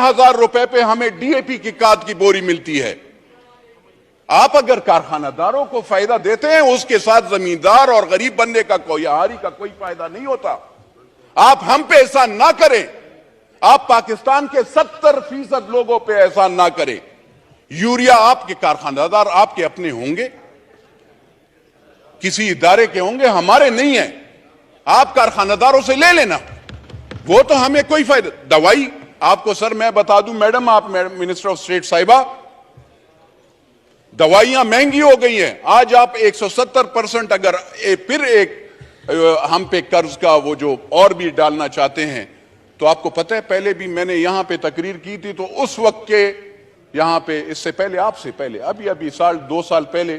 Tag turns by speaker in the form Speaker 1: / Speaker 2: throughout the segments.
Speaker 1: 15,000 रुपए पे हमें डीएपी की खाद की बोरी मिलती है। आप अगर कारखानादारों को फायदा देते हैं, उसके साथ जमींदार और गरीब बनने का कोई आहारी का कोई फायदा नहीं होता। आप हम पे एहसान ना करें, आप पाकिस्तान के 70% लोगों पे एहसान ना करें। यूरिया आपके कारखानादार आपके अपने होंगे, किसी इदारे के होंगे, हमारे नहीं है। आप कारखानादारों से ले लेना, वो तो हमें कोई फायदा। दवाई आपको सर मैं बता दूं मैडम, आप मिनिस्टर ऑफ स्टेट साहिबा, दवाइयां महंगी हो गई हैं। आज आप 170% अगर फिर एक हम पे कर्ज का वो जो और भी डालना चाहते हैं, तो आपको पता है पहले भी मैंने यहां पे तकरीर की थी, तो उस वक्त के यहां पे, इससे पहले आपसे पहले अभी साल 2 साल पहले,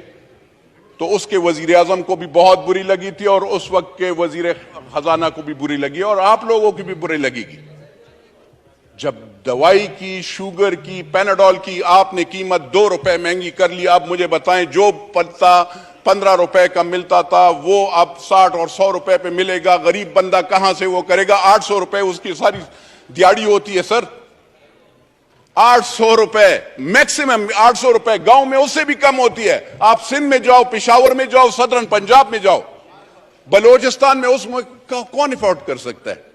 Speaker 1: तो उसके वजीर आजम को भी बहुत बुरी लगी थी और उस वक्त के वजीर खजाना को भी बुरी लगी और आप लोगों की भी बुरी लगेगी। जब दवाई की, शुगर की, पैनाडोल की आपने कीमत 2 रुपए महंगी कर ली, आप मुझे बताएं जो पत्ता 15 रुपए का मिलता था वो अब 60 और 100 रुपए पे मिलेगा। गरीब बंदा कहां से वो करेगा? 800 रुपए उसकी सारी दिहाड़ी होती है सर, 800 रुपए मैक्सिमम, 800 रुपए गांव में उससे भी कम होती है। आप सिंध में जाओ, पेशावर में जाओ, सदरन पंजाब में जाओ, बलोचिस्तान में उसमें कौन अफोर्ड कर सकता है?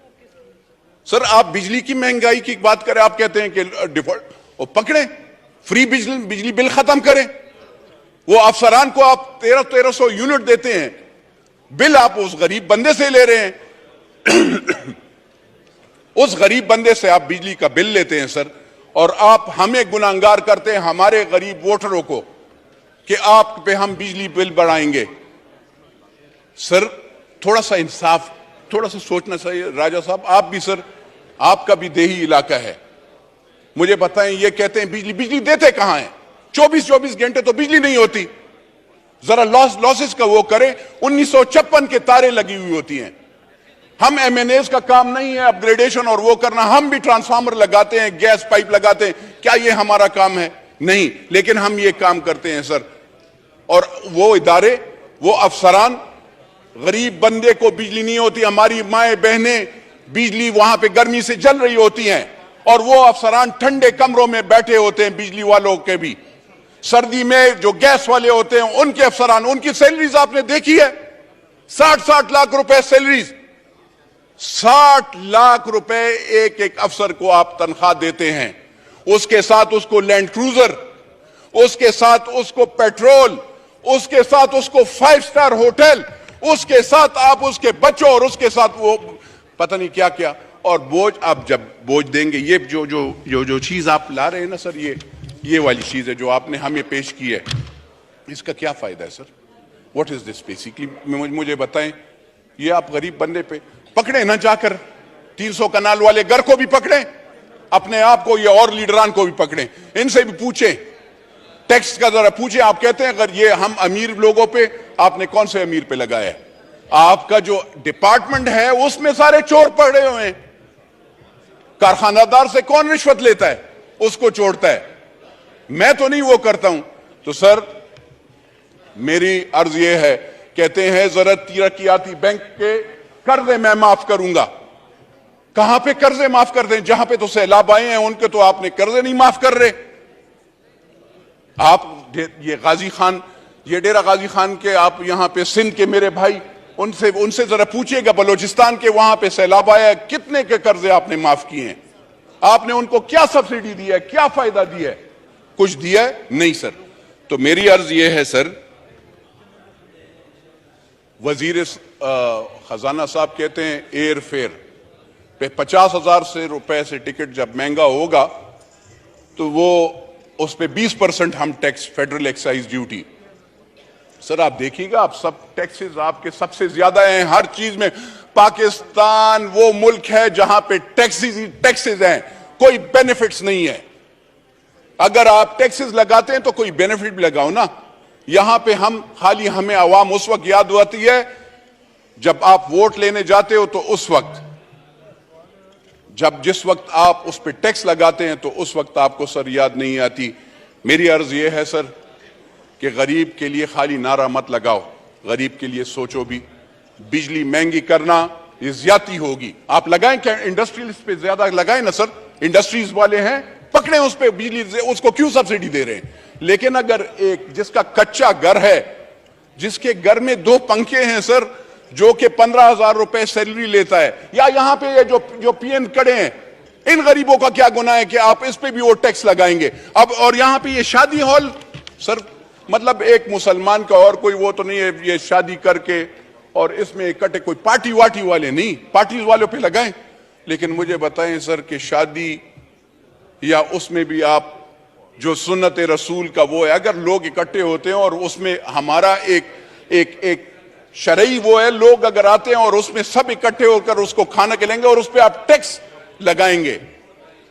Speaker 1: सर आप बिजली की महंगाई की बात करें, आप कहते हैं कि डिफॉल्ट, वो पकड़े, फ्री बिजली बिल खत्म करें। वो अफसरान को आप 1300 यूनिट देते हैं, बिल आप उस गरीब बंदे से ले रहे हैं। उस गरीब बंदे से आप बिजली का बिल लेते हैं सर, और आप हमें गुनाहगार करते हैं, हमारे गरीब वोटरों को, कि आप पे हम बिजली बिल बढ़ाएंगे। सर थोड़ा सा इंसाफ, थोड़ा सा सोचना चाहिए। राजा साहब आप भी सर, आपका भी देही इलाका है, मुझे बताएं, ये कहते हैं बिजली देते कहां हैं? 24 घंटे तो बिजली नहीं होती। जरा लॉसेस का वो करें, 1956 के तारे लगी हुई होती हैं। हम एमएनएस का काम नहीं है अपग्रेडेशन और वो करना, हम भी ट्रांसफार्मर लगाते हैं, गैस पाइप लगाते हैं, क्या ये हमारा काम है? नहीं, लेकिन हम ये काम करते हैं सर। और वो इदारे, वो अफसरान, गरीब बंदे को बिजली नहीं होती, हमारी माए बहनें बिजली वहां पे गर्मी से जल रही होती हैं, और वो अफसरान ठंडे कमरों में बैठे होते हैं, बिजली वालों के भी। सर्दी में जो गैस वाले होते हैं उनके अफसरान, उनकी सैलरीज आपने देखी है, 60 लाख रुपए सैलरीज, 60 लाख रुपए एक एक अफसर को आप तनख्वाह देते हैं। उसके साथ उसको लैंड क्रूजर, उसके साथ उसको पेट्रोल, उसके साथ उसको 5 स्टार होटल, उसके साथ आप उसके बच्चों और उसके साथ वो पता नहीं क्या क्या। और बोझ, आप जब बोझ देंगे, ये जो चीज आप ला रहे हैं ना सर, ये वाली चीज है जो आपने हमें पेश की है, इसका क्या फायदा है sir? What is this basically? मुझे बताएं। ये आप गरीब बंदे पे पकड़े ना, जाकर 300 कनाल वाले घर को भी पकड़े, अपने आप को, ये और लीडरान को भी पकड़े, इनसे भी पूछे, टैक्स का जरा पूछे। आप कहते हैं अगर ये हम अमीर लोगों पे, आपने कौन से अमीर पे लगाया है? आपका जो डिपार्टमेंट है उसमें सारे चोर पड़े हुए हैं। कारखानादार से कौन रिश्वत लेता है? उसको छोड़ता है। मैं तो नहीं वो करता हूं। तो सर मेरी अर्ज ये है, कहते हैं जरूरत तरक्याती बैंक के कर्जे मैं माफ करूंगा। कहां पे कर्जे माफ कर दें? जहां पे तो सैलाब आए हैं उनके तो आपने कर्जे नहीं माफ कर रहे। आप ये गाजी खान, ये डेरा गाजी खान के, आप यहां पे सिंध के मेरे भाई, उनसे जरा पूछिएगा, बलोचिस्तान के वहां पे सैलाब आया, कितने के कर्जे आपने माफ किए हैं? आपने उनको क्या सब्सिडी दी है, क्या फायदा दिया है? कुछ दिया है? नहीं सर। तो मेरी अर्ज यह है सर, वजीर खजाना साहब कहते हैं एयर फेयर पे 50,000 रुपए से टिकट जब महंगा होगा तो वो उस पे 20% हम tax, federal excise duty. Sir आप देखिएगा, आप सब टैक्सेस आपके सबसे ज्यादा हैं हर चीज में। पाकिस्तान वो मुल्क है जहां पे टैक्सेस हैं, कोई बेनिफिट्स नहीं है। अगर आप टैक्सेस लगाते हैं तो कोई बेनिफिट भी लगाओ ना। यहां पे हम खाली, हमें आवाम उस वक्त याद आती है जब आप वोट लेने जाते हो, तो उस वक्त जिस वक्त आप उस पर टैक्स लगाते हैं तो उस वक्त आपको सर याद नहीं आती। मेरी अर्ज यह है सर कि गरीब के लिए खाली नारा मत लगाओ, गरीब के लिए सोचो भी। बिजली महंगी करना ये ज्यादती होगी। आप लगाएं क्या? इंडस्ट्रियलिस्ट पे ज्यादा लगाएं ना सर। इंडस्ट्रीज वाले हैं, पकड़े उस पे बिजली से, उसको क्यों सब्सिडी दे रहे हैं? लेकिन अगर एक जिसका कच्चा घर है, जिसके घर में 2 पंखे हैं सर, जो कि 15,000 रुपए सैलरी लेता है, या यहां पे ये जो पीएन खड़े हैं, इन गरीबों का क्या गुनाह है कि आप इस पे भी वो टैक्स लगाएंगे? अब और यहां पे ये शादी हॉल सर, मतलब एक मुसलमान का और कोई वो तो नहीं है, ये शादी करके और इसमें इकट्ठे कोई पार्टी वाटी वाले नहीं, पार्टी वालों पे लगाएं। लेकिन मुझे बताएं सर कि शादी या उसमें भी आप जो सुन्नत रसूल का वो है, अगर लोग इकट्ठे होते हैं और उसमें हमारा एक शरई वो है, लोग अगर आते हैं और उसमें सब इकट्ठे होकर उसको खाना खिलाएंगे और उस पर आप टैक्स लगाएंगे,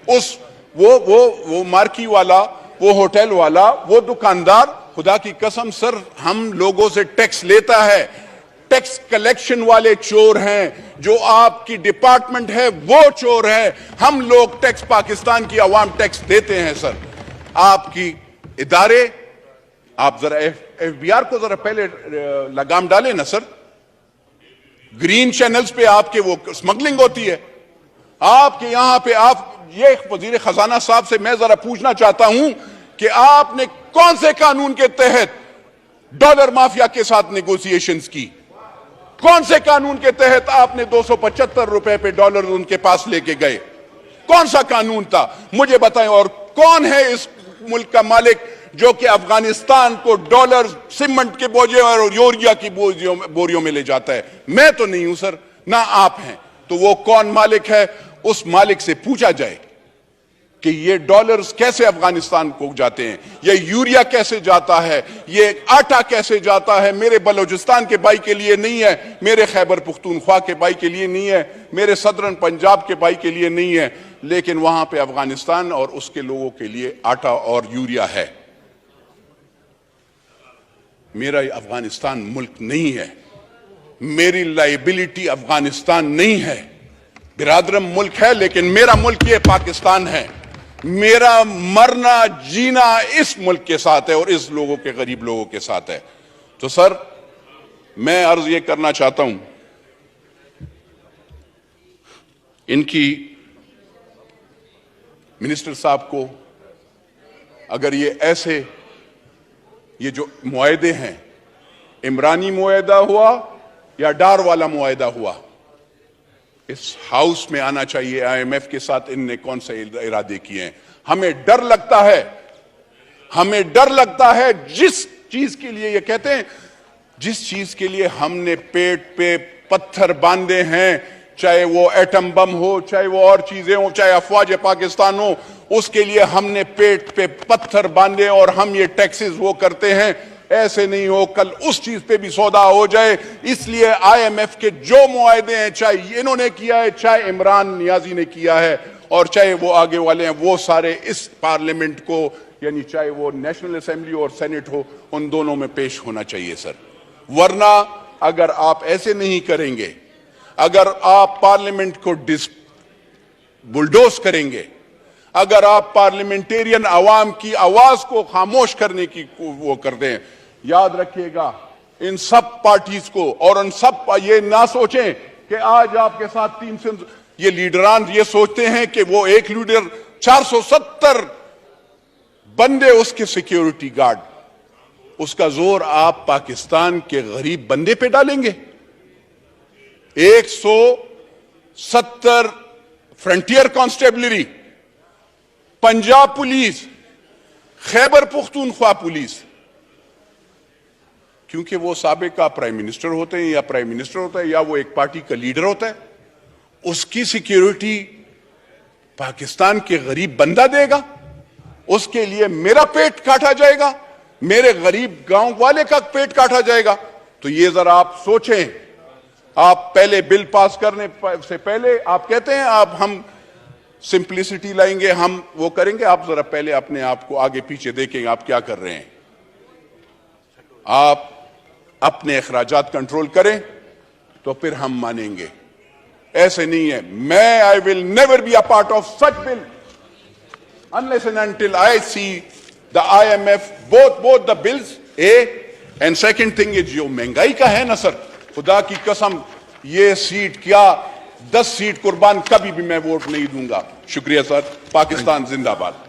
Speaker 1: उस वो मार्की वाला, वो होटल वाला, वो दुकानदार, खुदा की कसम सर हम लोगों से टैक्स लेता है। टैक्स कलेक्शन वाले चोर हैं, जो आपकी डिपार्टमेंट है वो चोर है। हम लोग टैक्स, पाकिस्तान की आवाम टैक्स देते हैं सर। आपकी इदारे, आप जरा एफबीआर को जरा पहले लगाम डालें ना सर। ग्रीन चैनल्स पे आपके वो स्मगलिंग होती है, आपके यहां पे आप ये वजीर खजाना साहब से मैं जरा पूछना चाहता हूं कि आपने कौन से कानून के तहत डॉलर माफिया के साथ नेगोशिएशंस की? कौन से कानून के तहत आपने 275 रुपए पे डॉलर उनके पास लेके गए? कौन सा कानून था मुझे बताएं। और कौन है इस मुल्क का मालिक जो कि अफगानिस्तान को डॉलर सीमेंट के बोझे और यूरिया की बोरियों में ले जाता है? मैं तो नहीं हूं सर, ना आप हैं। तो वो कौन मालिक है, उस मालिक से पूछा जाए कि ये डॉलर्स कैसे अफगानिस्तान को जाते हैं, ये यूरिया कैसे जाता है, ये आटा कैसे जाता है। मेरे बलोचिस्तान के भाई के लिए नहीं है, मेरे खैबर पुख्तूनख्वा के भाई के लिए नहीं है, मेरे सदरन पंजाब के भाई के लिए नहीं है, लेकिन वहां पे अफगानिस्तान और उसके लोगों के लिए आटा और यूरिया है। मेरा अफगानिस्तान मुल्क नहीं है, मेरी लाइबिलिटी अफगानिस्तान नहीं है। बिरादरम मुल्क है, लेकिन मेरा मुल्क ये पाकिस्तान है। मेरा मरना जीना इस मुल्क के साथ है और इस लोगों के, गरीब लोगों के साथ है। तो सर मैं अर्ज ये करना चाहता हूं, इनकी मिनिस्टर साहब को, अगर ये ऐसे ये जो मुआहदे हैं, इमरानी मुआहदा हुआ या डार वाला मुआहदा हुआ, इस हाउस में आना चाहिए। आईएमएफ के साथ इनने कौन से इरादे किए हैं? हमें डर लगता है, हमें डर लगता है जिस चीज के लिए ये कहते हैं, जिस चीज के लिए हमने पेट पे पत्थर बांधे हैं, चाहे वो एटम बम हो, चाहे वो और चीजें हो, चाहे अफवाज पाकिस्तान हो, उसके लिए हमने पेट पे पत्थर बांधे और हम ये टैक्सेस वो करते हैं। ऐसे नहीं हो कल उस चीज पे भी सौदा हो जाए। इसलिए आईएमएफ के जो मुआहदे हैं, चाहे इन्होंने किया है, चाहे इमरान नियाजी ने किया है, और चाहे वो आगे वाले हैं, वो सारे इस पार्लियामेंट को, यानी चाहे वो नेशनल असेंबली और सेनेट हो, उन दोनों में पेश होना चाहिए सर। वरना अगर आप ऐसे नहीं करेंगे, अगर आप पार्लियामेंट को बुलडोज करेंगे, अगर आप पार्लियामेंटेरियन आवाम की आवाज को खामोश करने की वो करते हैं, याद रखिएगा इन सब पार्टीज को, और उन सब ये ना सोचें कि आज आपके साथ 300 ये लीडरान ये सोचते हैं कि वो एक लीडर 470 बंदे उसके सिक्योरिटी गार्ड, उसका जोर आप पाकिस्तान के गरीब बंदे पे डालेंगे। 170 frontier constabulary, Punjab police, Khyber Pakhtunkhwa police, क्योंकि वो साबिका प्राइम मिनिस्टर होते हैं या प्राइम मिनिस्टर होता है या वो एक पार्टी का लीडर होता है, उसकी सिक्योरिटी पाकिस्तान के गरीब बंदा देगा। उसके लिए मेरा पेट काटा जाएगा, मेरे गरीब गांव वाले का पेट काटा जाएगा। तो ये जरा आप सोचें। आप पहले बिल पास करने से पहले आप कहते हैं आप हम सिंप्लिसिटी लाएंगे, हम वो करेंगे। आप जरा पहले अपने आप को आगे पीछे देखेंगे आप क्या कर रहे हैं। आप अपने अखराजात कंट्रोल करें तो फिर हम मानेंगे। ऐसे नहीं है। मैं I will never be a part of such bill unless and until I see the IMF both the bills and second thing is जो महंगाई का है ना सर, खुदा की कसम ये सीट क्या 10 सीट कुर्बान कभी भी मैं वोट नहीं दूंगा। शुक्रिया सर। पाकिस्तान जिंदाबाद।